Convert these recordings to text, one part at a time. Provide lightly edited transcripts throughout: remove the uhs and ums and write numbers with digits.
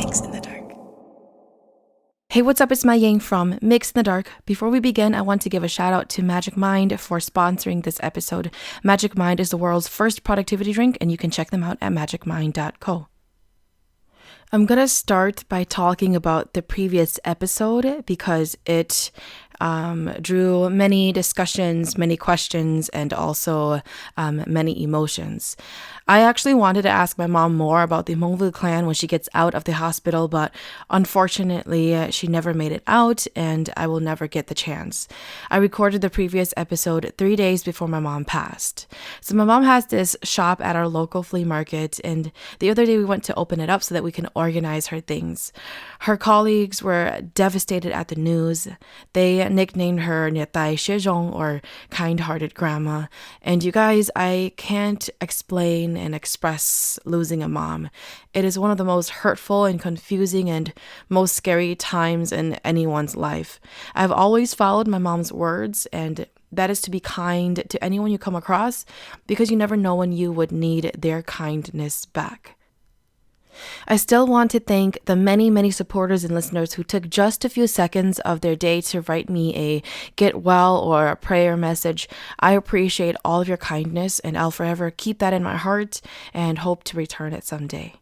Mix in the Dark. Hey, what's up? It's MaiYang from Mix in the Dark. Before we begin, I want to give a shout out to Magic Mind for sponsoring this episode. Magic Mind is the world's first productivity drink, and you can check them out at magicmind.co. I'm gonna start by talking about the previous episode because it drew many discussions, many questions, and also many emotions. I actually wanted to ask my mom more about the Mktoonzy clan when she gets out of the hospital, but unfortunately, she never made it out, and I will never get the chance. I recorded the previous episode 3 days before my mom passed. So my mom has this shop at our local flea market, and the other day we went to open it up so that we can organize her things. Her colleagues were devastated at the news. They nicknamed her Xiong, or kind-hearted grandma. And you guys, I can't explain and express losing a mom. It is one of the most hurtful and confusing and most scary times in anyone's life. I've always followed my mom's words, and that is to be kind to anyone you come across, because you never know when you would need their kindness back. I still want to thank the many, many supporters and listeners who took just a few seconds of their day to write me a get well or a prayer message. I appreciate all of your kindness, and I'll forever keep that in my heart and hope to return it someday.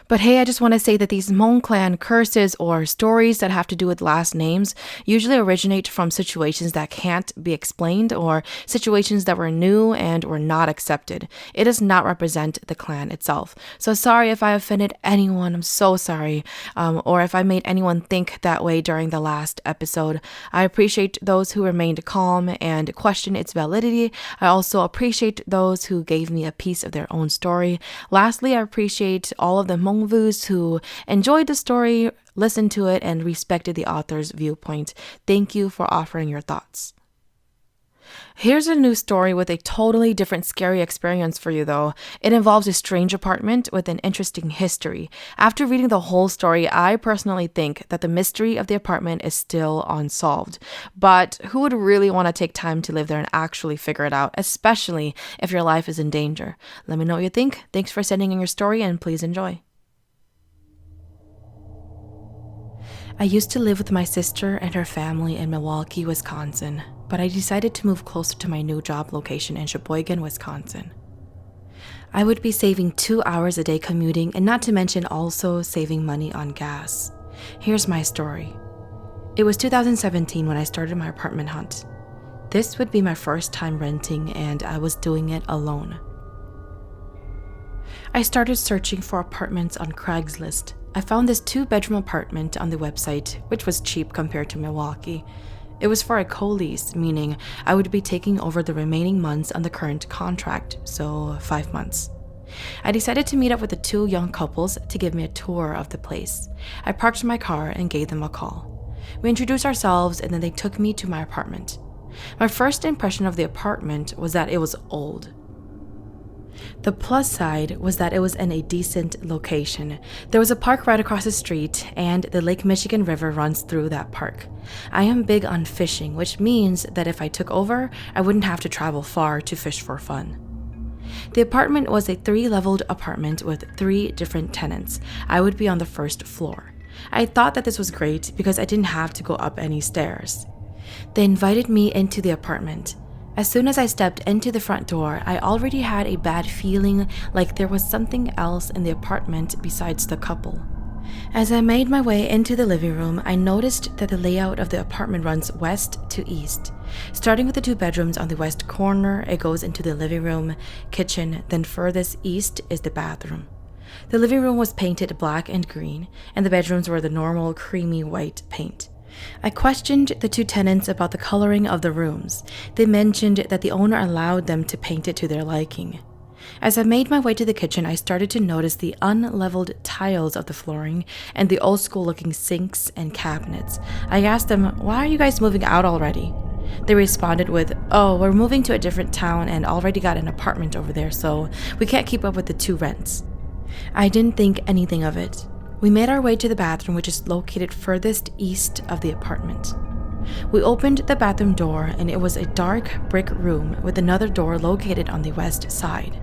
But hey, I just want to say that these Hmong clan curses or stories that have to do with last names usually originate from situations that can't be explained or situations that were new and were not accepted. It does not represent the clan itself. So sorry if I offended anyone. I'm so sorry. Or if I made anyone think that way during the last episode. I appreciate those who remained calm and questioned its validity. I also appreciate those who gave me a piece of their own story. Lastly, I appreciate all of the Hmongvus who enjoyed the story, listened to it, and respected the author's viewpoint. Thank you for offering your thoughts. Here's a new story with a totally different scary experience for you, though. It involves a strange apartment with an interesting history. After reading the whole story, I personally think that the mystery of the apartment is still unsolved. But who would really want to take time to live there and actually figure it out, especially if your life is in danger? Let me know what you think. Thanks for sending in your story, and please enjoy. I used to live with my sister and her family in Milwaukee, Wisconsin, but I decided to move closer to my new job location in Sheboygan, Wisconsin. I would be saving 2 hours a day commuting, and not to mention also saving money on gas. Here's my story. It was 2017 when I started my apartment hunt. This would be my first time renting, and I was doing it alone. I started searching for apartments on Craigslist. I found this 2-bedroom apartment on the website, which was cheap compared to Milwaukee. It was for a co-lease, meaning I would be taking over the remaining months on the current contract, so 5 months. I decided to meet up with the 2 young couples to give me a tour of the place. I parked my car and gave them a call. We introduced ourselves, and then they took me to my apartment. My first impression of the apartment was that it was old. The plus side was that it was in a decent location. There was a park right across the street, and the Lake Michigan River runs through that park. I am big on fishing, which means that if I took over, I wouldn't have to travel far to fish for fun. The apartment was a 3-leveled apartment with 3 different tenants. I would be on the first floor. I thought that this was great because I didn't have to go up any stairs. They invited me into the apartment. As soon as I stepped into the front door, I already had a bad feeling like there was something else in the apartment besides the couple. As I made my way into the living room, I noticed that the layout of the apartment runs west to east. Starting with the 2 bedrooms on the west corner, it goes into the living room, kitchen, then furthest east is the bathroom. The living room was painted black and green, and the bedrooms were the normal creamy white paint. I questioned the 2 tenants about the coloring of the rooms. They mentioned that the owner allowed them to paint it to their liking. As I made my way to the kitchen, I started to notice the unleveled tiles of the flooring and the old school looking sinks and cabinets. I asked them, "Why are you guys moving out already?" They responded with, "Oh, we're moving to a different town and already got an apartment over there, so we can't keep up with the 2 rents." I didn't think anything of it. We made our way to the bathroom, which is located furthest east of the apartment. We opened the bathroom door, and it was a dark brick room with another door located on the west side.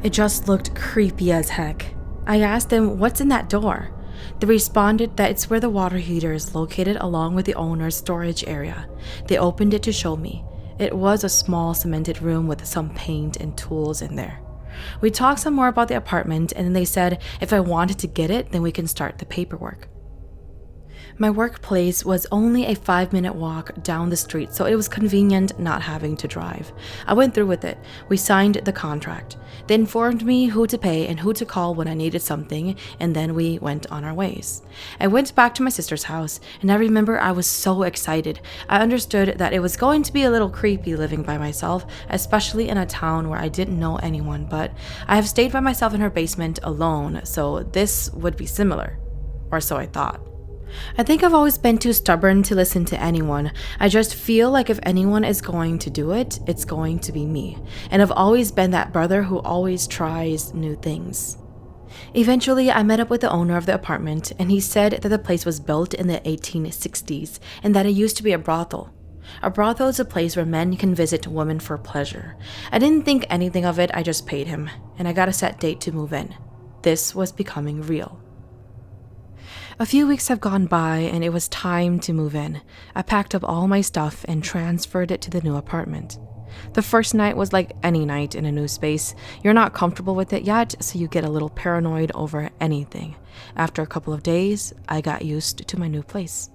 It just looked creepy as heck. I asked them, "What's in that door?" They responded that it's where the water heater is located along with the owner's storage area. They opened it to show me. It was a small cemented room with some paint and tools in there. We talked some more about the apartment, and then they said if I wanted to get it, then we can start the paperwork. My workplace was only a 5-minute walk down the street, so it was convenient not having to drive. I went through with it. We signed the contract. They informed me who to pay and who to call when I needed something, and then we went on our ways. I went back to my sister's house, and I remember I was so excited. I understood that it was going to be a little creepy living by myself, especially in a town where I didn't know anyone, but I have stayed by myself in her basement alone, so this would be similar. Or so I thought. I think I've always been too stubborn to listen to anyone. I just feel like if anyone is going to do it, it's going to be me. And I've always been that brother who always tries new things. Eventually, I met up with the owner of the apartment, and he said that the place was built in the 1860s and that it used to be a brothel. A brothel is a place where men can visit women for pleasure. I didn't think anything of it, I just paid him, and I got a set date to move in. This was becoming real. A few weeks have gone by and it was time to move in. I packed up all my stuff and transferred it to the new apartment. The first night was like any night in a new space. You're not comfortable with it yet, so you get a little paranoid over anything. After a couple of days, I got used to my new place.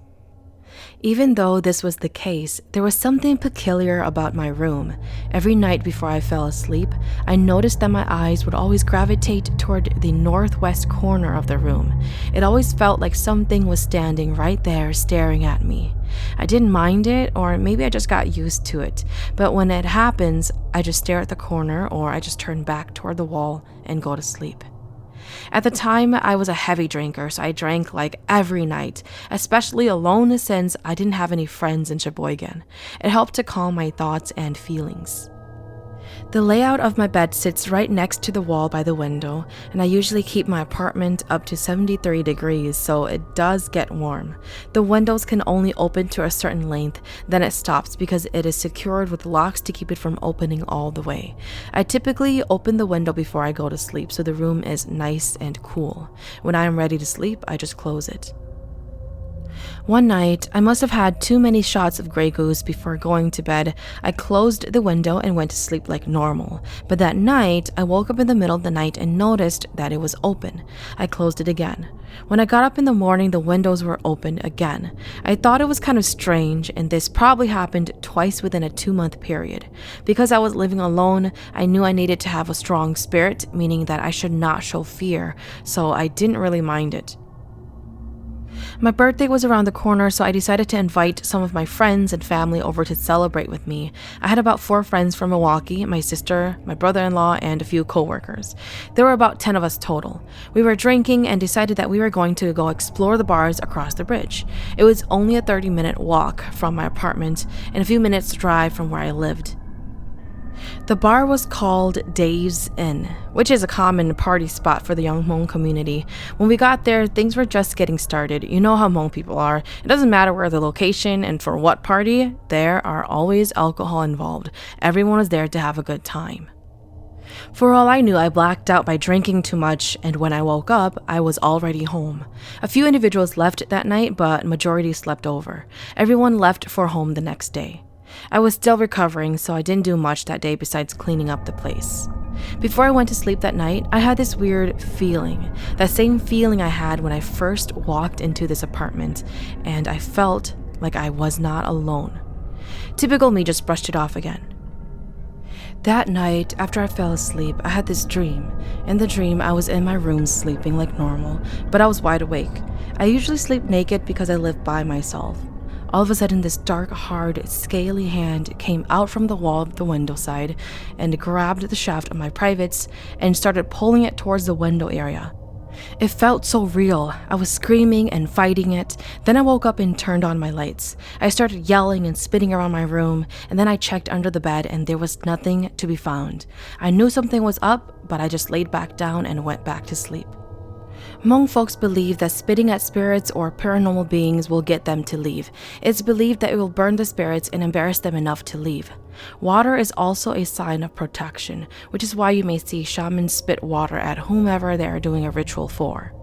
Even though this was the case, there was something peculiar about my room. Every night before I fell asleep, I noticed that my eyes would always gravitate toward the northwest corner of the room. It always felt like something was standing right there staring at me. I didn't mind it, or maybe I just got used to it, but when it happens, I just stare at the corner or I just turn back toward the wall and go to sleep. At the time, I was a heavy drinker, so I drank like every night, especially alone since I didn't have any friends in Sheboygan. It helped to calm my thoughts and feelings. The layout of my bed sits right next to the wall by the window, and I usually keep my apartment up to 73 degrees, so it does get warm. The windows can only open to a certain length, then it stops because it is secured with locks to keep it from opening all the way. I typically open the window before I go to sleep, so the room is nice and cool. When I am ready to sleep, I just close it. One night, I must have had too many shots of Grey Goose before going to bed. I closed the window and went to sleep like normal. But that night, I woke up in the middle of the night and noticed that it was open. I closed it again. When I got up in the morning, the windows were open again. I thought it was kind of strange, and this probably happened twice within a 2-month period. Because I was living alone, I knew I needed to have a strong spirit, meaning that I should not show fear, so I didn't really mind it. My birthday was around the corner, so I decided to invite some of my friends and family over to celebrate with me. I had about 4 friends from Milwaukee, my sister, my brother-in-law, and a few coworkers. There were about 10 of us total. We were drinking and decided that we were going to go explore the bars across the bridge. It was only a 30-minute walk from my apartment and a few minutes drive from where I lived. The bar was called Dave's Inn, which is a common party spot for the young Hmong community. When we got there, things were just getting started. You know how Hmong people are. It doesn't matter where the location and for what party, there are always alcohol involved. Everyone is there to have a good time. For all I knew, I blacked out by drinking too much, and when I woke up, I was already home. A few individuals left that night, but majority slept over. Everyone left for home the next day. I was still recovering, so I didn't do much that day besides cleaning up the place. Before I went to sleep that night, I had this weird feeling, that same feeling I had when I first walked into this apartment, and I felt like I was not alone. Typical me just brushed it off again. That night, after I fell asleep, I had this dream. In the dream, I was in my room sleeping like normal, but I was wide awake. I usually sleep naked because I live by myself. All of a sudden, this dark, hard, scaly hand came out from the wall of the window side and grabbed the shaft of my privates and started pulling it towards the window area. It felt so real. I was screaming and fighting it. Then I woke up and turned on my lights. I started yelling and spinning around my room, and then I checked under the bed and there was nothing to be found. I knew something was up, but I just laid back down and went back to sleep. Hmong folks believe that spitting at spirits or paranormal beings will get them to leave. It's believed that it will burn the spirits and embarrass them enough to leave. Water is also a sign of protection, which is why you may see shamans spit water at whomever they are doing a ritual for.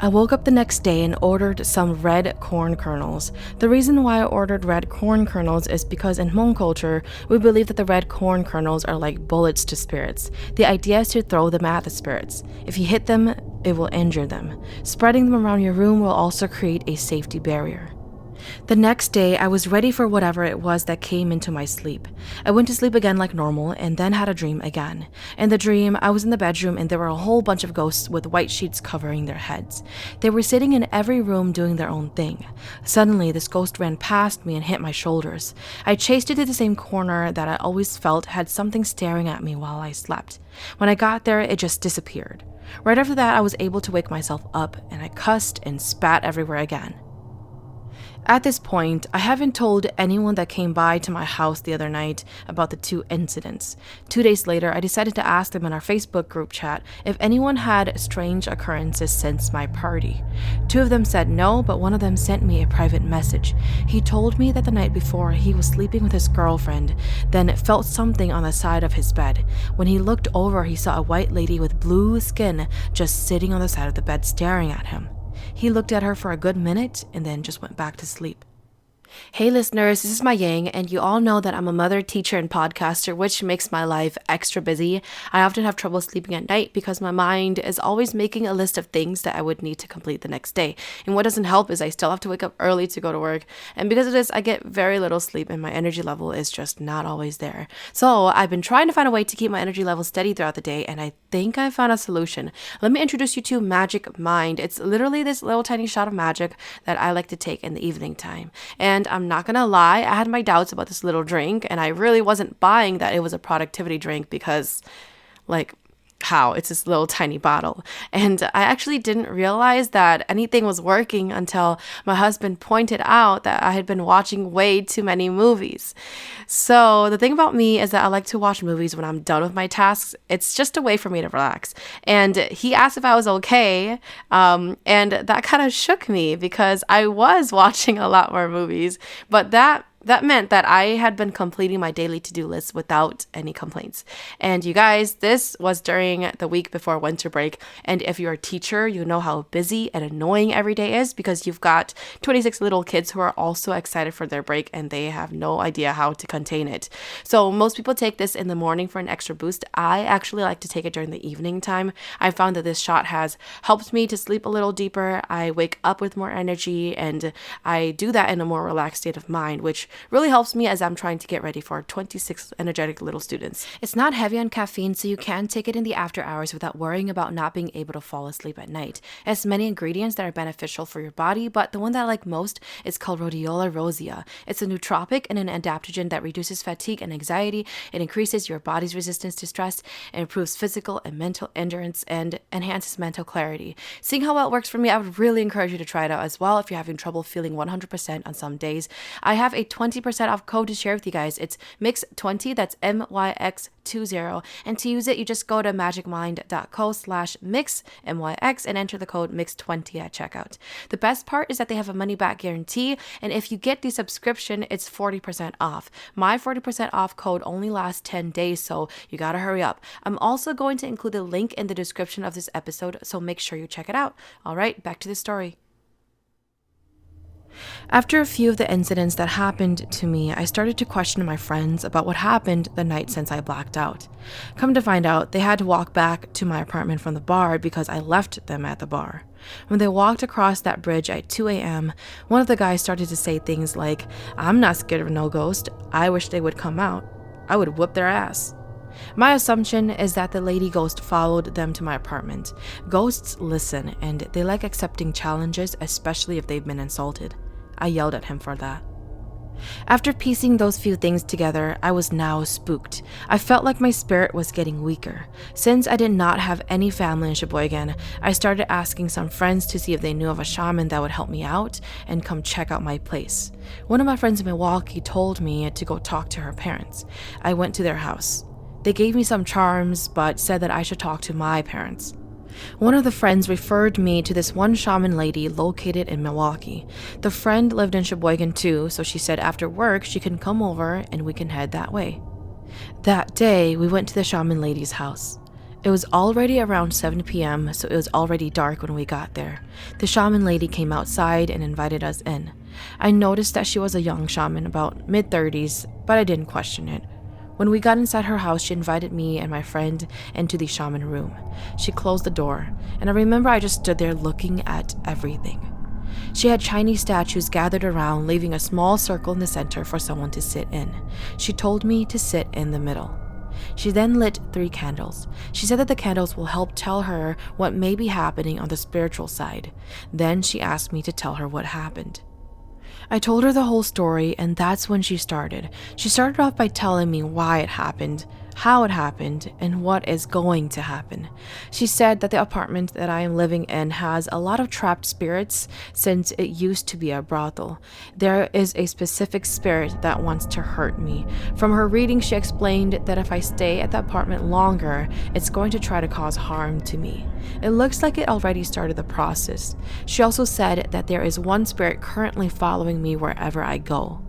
I woke up the next day and ordered some red corn kernels. The reason why I ordered red corn kernels is because in Hmong culture, we believe that the red corn kernels are like bullets to spirits. The idea is to throw them at the spirits. If you hit them, it will injure them. Spreading them around your room will also create a safety barrier. The next day, I was ready for whatever it was that came into my sleep. I went to sleep again like normal and then had a dream again. In the dream, I was in the bedroom and there were a whole bunch of ghosts with white sheets covering their heads. They were sitting in every room doing their own thing. Suddenly, this ghost ran past me and hit my shoulders. I chased it to the same corner that I always felt had something staring at me while I slept. When I got there, it just disappeared. Right after that, I was able to wake myself up and I cussed and spat everywhere again. At this point, I haven't told anyone that came by to my house the other night about the two incidents. 2 days later, I decided to ask them in our Facebook group chat if anyone had strange occurrences since my party. 2 of them said no, but one of them sent me a private message. He told me that the night before, he was sleeping with his girlfriend, then felt something on the side of his bed. When he looked over, he saw a white lady with blue skin just sitting on the side of the bed staring at him. He looked at her for a good minute and then just went back to sleep. Hey listeners, this is MaiYang, and you all know that I'm a mother, teacher, and podcaster, which makes my life extra busy. I often have trouble sleeping at night because my mind is always making a list of things that I would need to complete the next day. And what doesn't help is I still have to wake up early to go to work. And because of this, I get very little sleep and my energy level is just not always there. So I've been trying to find a way to keep my energy level steady throughout the day, and I think I found a solution. Let me introduce you to Magic Mind. It's literally this little tiny shot of magic that I like to take in the evening time. And I'm not gonna lie, I had my doubts about this little drink, and I really wasn't buying that it was a productivity drink because, how? It's this little tiny bottle. And I actually didn't realize that anything was working until my husband pointed out that I had been watching way too many movies. So the thing about me is that I like to watch movies when I'm done with my tasks. It's just a way for me to relax. And he asked if I was okay. And that kind of shook me because I was watching a lot more movies, but that meant that I had been completing my daily to-do list without any complaints. And you guys, this was during the week before winter break. And if you're a teacher, you know how busy and annoying every day is because you've got 26 little kids who are also excited for their break and they have no idea how to contain it. So most people take this in the morning for an extra boost. I actually like to take it during the evening time. I found that this shot has helped me to sleep a little deeper. I wake up with more energy and I do that in a more relaxed state of mind, which really helps me as I'm trying to get ready for 26 energetic little students. It's not heavy on caffeine, so you can take it in the after hours without worrying about not being able to fall asleep at night. It has many ingredients that are beneficial for your body, but the one that I like most is called rhodiola rosea. It's a nootropic and an adaptogen that reduces fatigue and anxiety. It increases your body's resistance to stress, and improves physical and mental endurance, and enhances mental clarity. Seeing how well it works for me, I would really encourage you to try it out as well if you're having trouble feeling 100% on some days. I have a 20% off code to share with you guys. It's MYX20, that's MYX20. And to use it, you just go to magicmind.co/mix, MYX, and enter the code MYX20 at checkout. The best part is that they have a money back guarantee, and if you get the subscription, it's 40% off. My 40% off code only lasts 10 days, so you gotta hurry up. I'm also going to include a link in the description of this episode, so make sure you check it out. All right, back to the story. After a few of the incidents that happened to me, I started to question my friends about what happened the night since I blacked out. Come to find out, they had to walk back to my apartment from the bar because I left them at the bar. When they walked across that bridge at 2 a.m., one of the guys started to say things like, "I'm not scared of no ghost. I wish they would come out. I would whoop their ass." My assumption is that the lady ghost followed them to my apartment. Ghosts listen, and they like accepting challenges, especially if they've been insulted. I yelled at him for that. After piecing those few things together, I was now spooked. I felt like my spirit was getting weaker. Since I did not have any family in Sheboygan, I started asking some friends to see if they knew of a shaman that would help me out and come check out my place. One of my friends in Milwaukee told me to go talk to her parents. I went to their house. They gave me some charms, but said that I should talk to my parents. One of the friends referred me to this one shaman lady located in Milwaukee. The friend lived in Sheboygan too, so she said after work she can come over and we can head that way. That day, we went to the shaman lady's house. It was already around 7 p.m., so it was already dark when we got there. The shaman lady came outside and invited us in. I noticed that she was a young shaman, about mid-30s, but I didn't question it. When we got inside her house, she invited me and my friend into the shaman room. She closed the door, and I remember I just stood there looking at everything. She had Chinese statues gathered around, leaving a small circle in the center for someone to sit in. She told me to sit in the middle. She then lit 3 candles. She said that the candles will help tell her what may be happening on the spiritual side. Then she asked me to tell her what happened. I told her the whole story, and that's when she started. She started off by telling me why it happened, how it happened, and what is going to happen. She said that the apartment that I am living in has a lot of trapped spirits since it used to be a brothel. There is a specific spirit that wants to hurt me. From her reading, she explained that if I stay at the apartment longer, it's going to try to cause harm to me. It looks like it already started the process. She also said that there is one spirit currently following me wherever I go.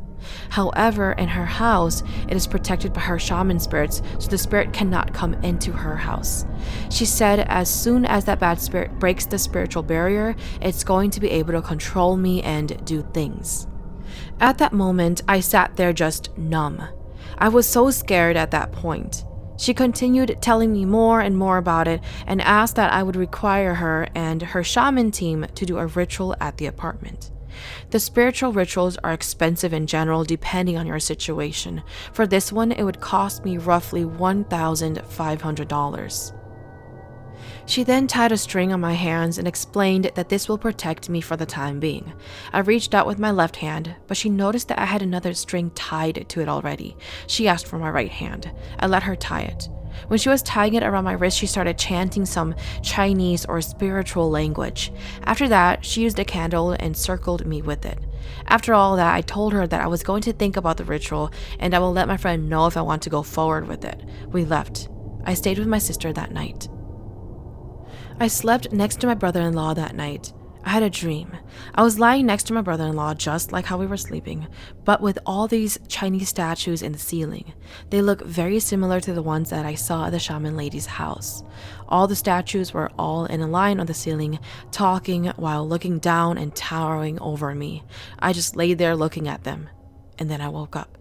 However, in her house, it is protected by her shaman spirits, so the spirit cannot come into her house. She said as soon as that bad spirit breaks the spiritual barrier, it's going to be able to control me and do things. At that moment, I sat there just numb. I was so scared at that point. She continued telling me more and more about it and asked that I would require her and her shaman team to do a ritual at the apartment. The spiritual rituals are expensive in general depending on your situation. For this one, it would cost me roughly $1,500. She then tied a string on my hands and explained that this will protect me for the time being. I reached out with my left hand, but she noticed that I had another string tied to it already. She asked for my right hand. I let her tie it. When she was tying it around my wrist, she started chanting some Chinese or spiritual language. After that, she used a candle and circled me with it. After all that, I told her that I was going to think about the ritual and I will let my friend know if I want to go forward with it. We left. I stayed with my sister that night. I slept next to my brother-in-law that night. I had a dream. I was lying next to my brother-in-law just like how we were sleeping, but with all these Chinese statues in the ceiling. They look very similar to the ones that I saw at the shaman lady's house. All the statues were all in a line on the ceiling, talking while looking down and towering over me. I just lay there looking at them, and then I woke up.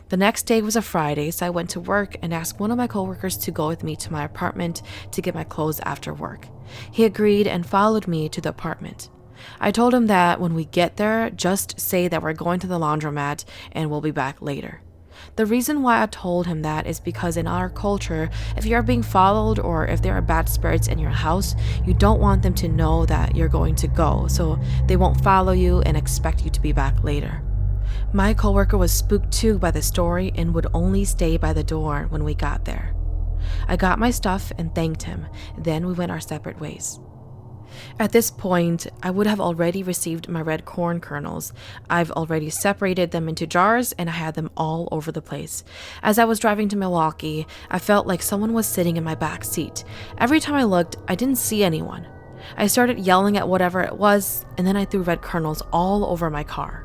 The next day was a Friday, so I went to work and asked one of my coworkers to go with me to my apartment to get my clothes after work. He agreed and followed me to the apartment. I told him that when we get there, just say that we're going to the laundromat and we'll be back later. The reason why I told him that is because in our culture, if you are being followed or if there are bad spirits in your house, you don't want them to know that you're going to go, so they won't follow you and expect you to be back later. My coworker was spooked too by the story and would only stay by the door when we got there. I got my stuff and thanked him, then we went our separate ways. At this point, I would have already received my red corn kernels. I've already separated them into jars and I had them all over the place. As I was driving to Milwaukee, I felt like someone was sitting in my back seat. Every time I looked, I didn't see anyone. I started yelling at whatever it was, and then I threw red kernels all over my car.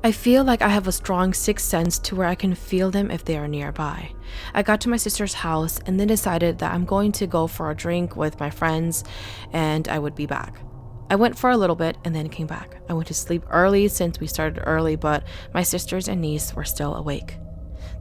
I feel like I have a strong sixth sense to where I can feel them if they are nearby. I got to my sister's house and then decided that I'm going to go for a drink with my friends and I would be back. I went for a little bit and then came back. I went to sleep early since we started early, but my sisters and niece were still awake.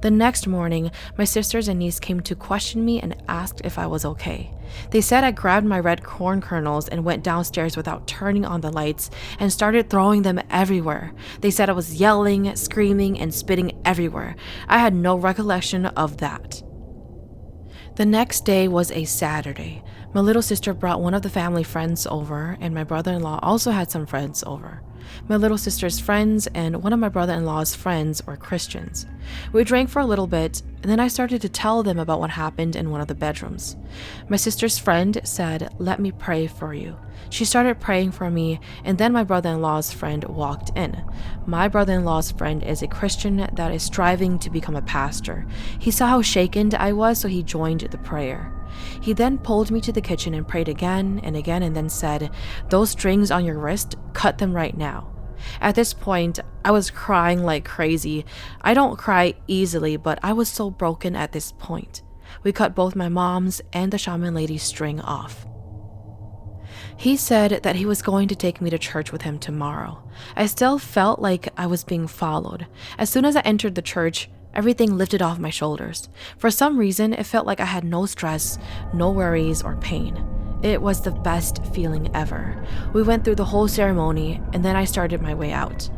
The next morning, my sisters and niece came to question me and asked if I was okay. They said I grabbed my red corn kernels and went downstairs without turning on the lights and started throwing them everywhere. They said I was yelling, screaming, and spitting everywhere. I had no recollection of that. The next day was a Saturday. My little sister brought one of the family friends over, and my brother-in-law also had some friends over. My little sister's friends and one of my brother-in-law's friends were Christians. We drank for a little bit, and then I started to tell them about what happened in one of the bedrooms. My sister's friend said, "Let me pray for you." She started praying for me, and then my brother-in-law's friend walked in. My brother-in-law's friend is a Christian that is striving to become a pastor. He saw how shaken I was, so he joined the prayer. He then pulled me to the kitchen and prayed again and again and then said, "Those strings on your wrist, cut them right now." At this point, I was crying like crazy. I don't cry easily, but I was so broken at this point. We cut both my mom's and the shaman lady's string off. He said that he was going to take me to church with him tomorrow. I still felt like I was being followed. As soon as I entered the church, everything lifted off my shoulders. For some reason, it felt like I had no stress, no worries, or pain. It was the best feeling ever. We went through the whole ceremony, and then I started my way out.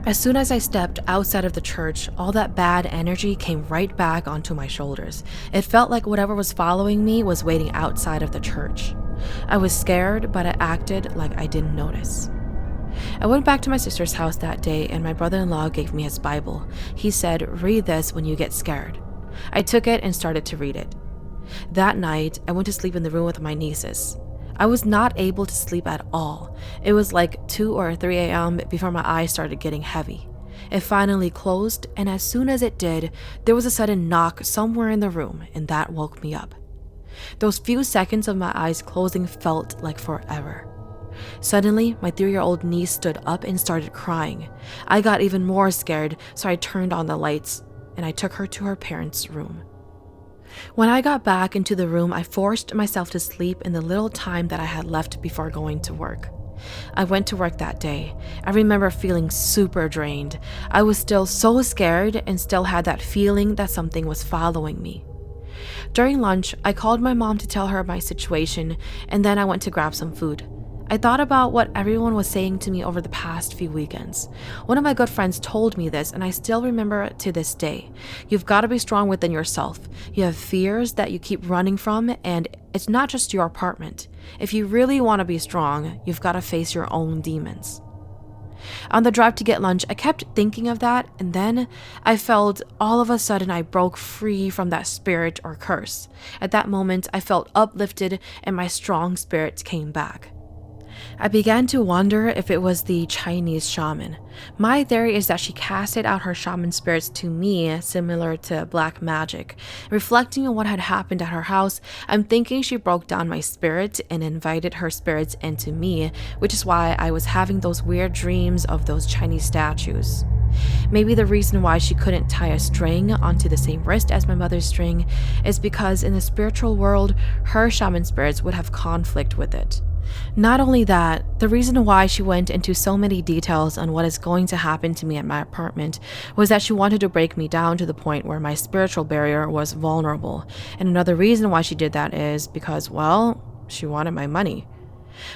As soon as I stepped outside of the church, all that bad energy came right back onto my shoulders. It felt like whatever was following me was waiting outside of the church. I was scared, but I acted like I didn't notice. I went back to my sister's house that day, and my brother-in-law gave me his Bible. He said, "Read this when you get scared." I took it and started to read it. That night, I went to sleep in the room with my nieces. I was not able to sleep at all. It was like 2 or 3 a.m. before my eyes started getting heavy. It finally closed, and as soon as it did, there was a sudden knock somewhere in the room, and that woke me up. Those few seconds of my eyes closing felt like forever. Suddenly, my 3-year-old niece stood up and started crying. I got even more scared, so I turned on the lights, and I took her to her parents' room. When I got back into the room, I forced myself to sleep in the little time that I had left before going to work. I went to work that day. I remember feeling super drained. I was still so scared and still had that feeling that something was following me. During lunch, I called my mom to tell her my situation, and then I went to grab some food. I thought about what everyone was saying to me over the past few weekends. One of my good friends told me this, and I still remember it to this day. You've got to be strong within yourself. You have fears that you keep running from, and it's not just your apartment. If you really want to be strong, you've got to face your own demons. On the drive to get lunch, I kept thinking of that, and then I felt all of a sudden I broke free from that spirit or curse. At that moment, I felt uplifted and my strong spirit came back. I began to wonder if it was the Chinese shaman. My theory is that she casted out her shaman spirits to me, similar to black magic. Reflecting on what had happened at her house, I'm thinking she broke down my spirit and invited her spirits into me, which is why I was having those weird dreams of those Chinese statues. Maybe the reason why she couldn't tie a string onto the same wrist as my mother's string is because in the spiritual world, her shaman spirits would have conflict with it. Not only that, the reason why she went into so many details on what is going to happen to me at my apartment was that she wanted to break me down to the point where my spiritual barrier was vulnerable. And another reason why she did that is because, well, she wanted my money.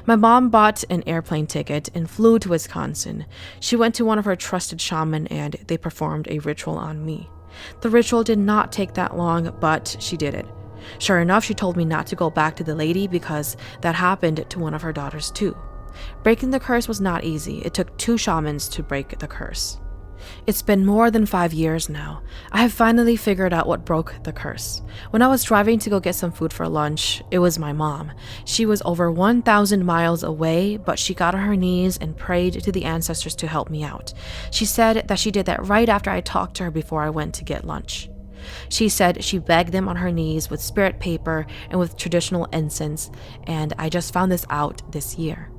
My mom bought an airplane ticket and flew to Wisconsin. She went to one of her trusted shaman and they performed a ritual on me. The ritual did not take that long, but she did it. Sure enough, she told me not to go back to the lady because that happened to one of her daughters too. Breaking the curse was not easy. It took 2 shamans to break the curse. It's been more than 5 years now. I have finally figured out what broke the curse. When I was driving to go get some food for lunch, it was my mom. She was over 1,000 miles away, but she got on her knees and prayed to the ancestors to help me out. She said that she did that right after I talked to her before I went to get lunch. She said she begged them on her knees with spirit paper and with traditional incense, and I just found this out this year.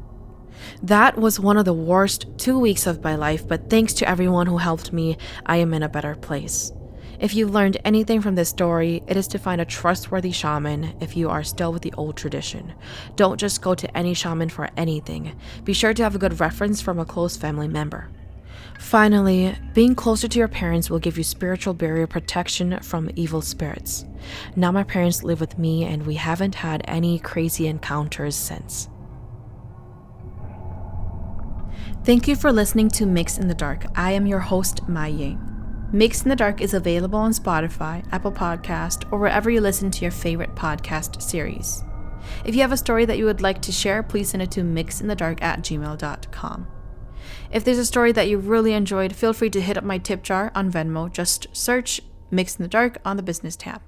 That was one of the worst 2 weeks of my life, but thanks to everyone who helped me, I am in a better place. If you learned anything from this story, it is to find a trustworthy shaman if you are still with the old tradition. Don't just go to any shaman for anything. Be sure to have a good reference from a close family member. Finally, being closer to your parents will give you spiritual barrier protection from evil spirits. Now my parents live with me and we haven't had any crazy encounters since. Thank you for listening to Mix in the Dark. I am your host, MaiYang. Mix in the Dark is available on Spotify, Apple Podcast, or wherever you listen to your favorite podcast series. If you have a story that you would like to share, please send it to myxinthedark@gmail.com. If there's a story that you really enjoyed, feel free to hit up my tip jar on Venmo. Just search Mix in the Dark on the business tab.